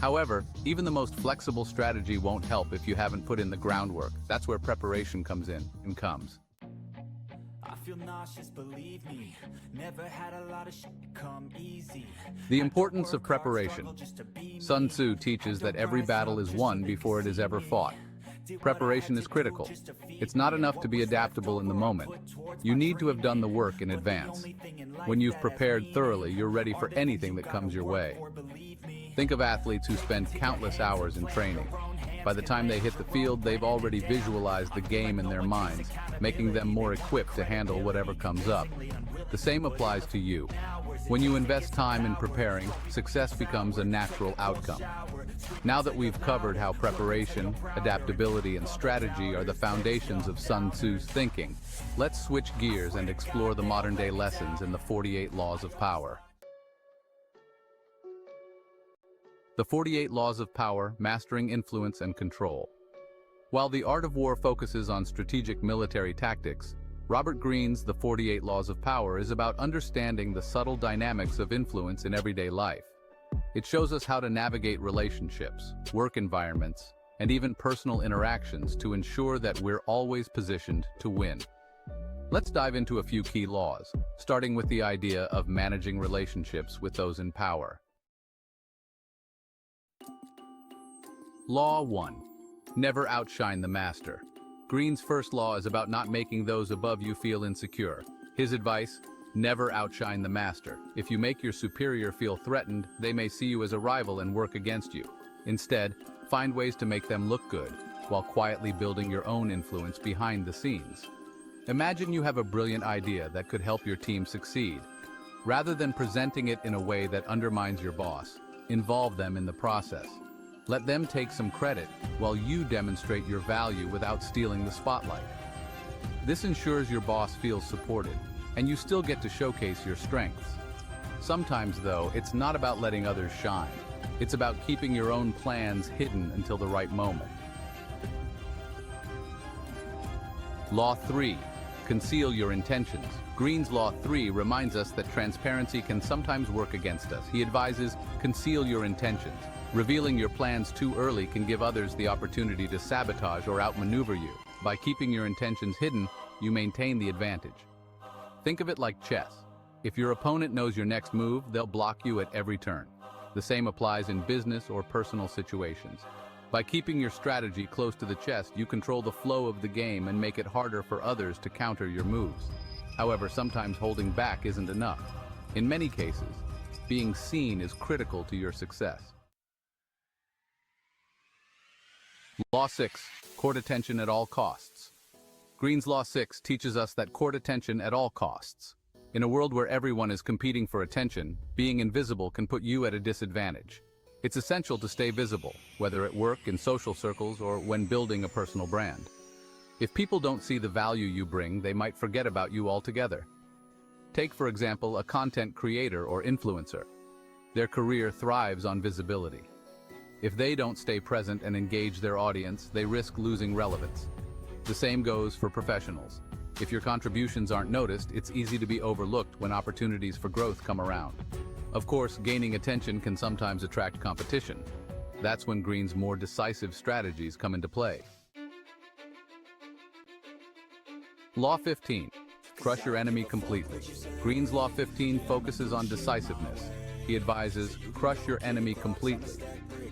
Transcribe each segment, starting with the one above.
However, even the most flexible strategy won't help if you haven't put in the groundwork. That's where preparation comes in and comes. I feel nauseous, believe me. Never had a lot of shit come easy. The importance of preparation. Sun Tzu teaches that every battle is won before it is ever fought. Preparation is critical. It's not enough to be adaptable in the moment. You need to have done the work in advance. When you've prepared thoroughly, you're ready for anything that comes your way. Think of athletes who spend countless hours in training. By the time they hit the field, they've already visualized the game in their minds, making them more equipped to handle whatever comes up. The same applies to you. When you invest time in preparing, success becomes a natural outcome. Now that we've covered how preparation, adaptability, and strategy are the foundations of Sun Tzu's thinking, let's switch gears and explore the modern-day lessons in the 48 Laws of Power. The 48 Laws of Power, Mastering Influence and Control. While The Art of War focuses on strategic military tactics, Robert Greene's The 48 Laws of Power is about understanding the subtle dynamics of influence in everyday life. It shows us how to navigate relationships, work environments, and even personal interactions to ensure that we're always positioned to win. Let's dive into a few key laws, starting with the idea of managing relationships with those in power. Law 1. Never outshine the master. Greene's first law is about not making those above you feel insecure. His advice: never outshine the master. If you make your superior feel threatened, they may see you as a rival and work against you. Instead, find ways to make them look good, while quietly building your own influence behind the scenes. Imagine you have a brilliant idea that could help your team succeed. Rather than presenting it in a way that undermines your boss, involve them in the process. Let them take some credit, while you demonstrate your value without stealing the spotlight. This ensures your boss feels supported, and you still get to showcase your strengths. Sometimes, though, it's not about letting others shine. It's about keeping your own plans hidden until the right moment. Law 3. Conceal your intentions. Greene's Law 3 reminds us that transparency can sometimes work against us. He advises, conceal your intentions. Revealing your plans too early can give others the opportunity to sabotage or outmaneuver you. By keeping your intentions hidden, you maintain the advantage. Think of it like chess. If your opponent knows your next move, they'll block you at every turn. The same applies in business or personal situations. By keeping your strategy close to the chest, you control the flow of the game and make it harder for others to counter your moves. However, sometimes holding back isn't enough. In many cases, being seen is critical to your success. Law 6. Court attention at all costs. Greene's Law 6 teaches us that court attention at all costs. In a world where everyone is competing for attention, being invisible can put you at a disadvantage. It's essential to stay visible, whether at work, in social circles, or when building a personal brand. If people don't see the value you bring, they might forget about you altogether. Take, for example, a content creator or influencer. Their career thrives on visibility. If they don't stay present and engage their audience, they risk losing relevance. The same goes for professionals. If your contributions aren't noticed, it's easy to be overlooked when opportunities for growth come around. Of course, gaining attention can sometimes attract competition. That's when Greene's more decisive strategies come into play. Law 15. Crush your enemy completely. Greene's Law 15 focuses on decisiveness. He advises, crush your enemy completely.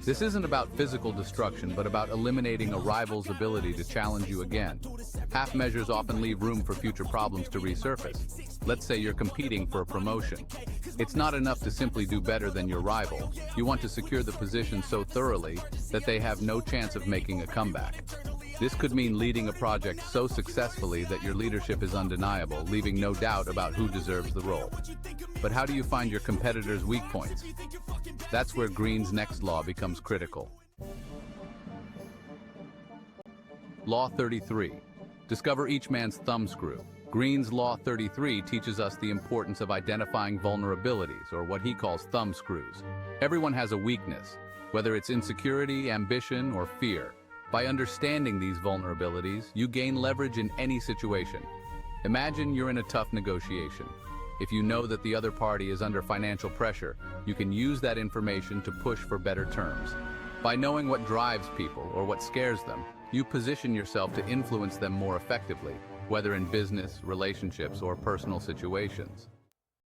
This isn't about physical destruction, but about eliminating a rival's ability to challenge you again. Half measures often leave room for future problems to resurface. Let's say you're competing for a promotion. It's not enough to simply do better than your rival. You want to secure the position so thoroughly that they have no chance of making a comeback. This could mean leading a project so successfully that your leadership is undeniable, leaving no doubt about who deserves the role. But how do you find your competitors' weak points? That's where Greene's next law becomes critical. Law 33. Discover each man's thumbscrew. Greene's Law 33 teaches us the importance of identifying vulnerabilities, or what he calls thumbscrews. Everyone has a weakness, whether it's insecurity, ambition, or fear. By understanding these vulnerabilities, you gain leverage in any situation. Imagine you're in a tough negotiation. If you know that the other party is under financial pressure, you can use that information to push for better terms. By knowing what drives people or what scares them, you position yourself to influence them more effectively, whether in business, relationships, or personal situations.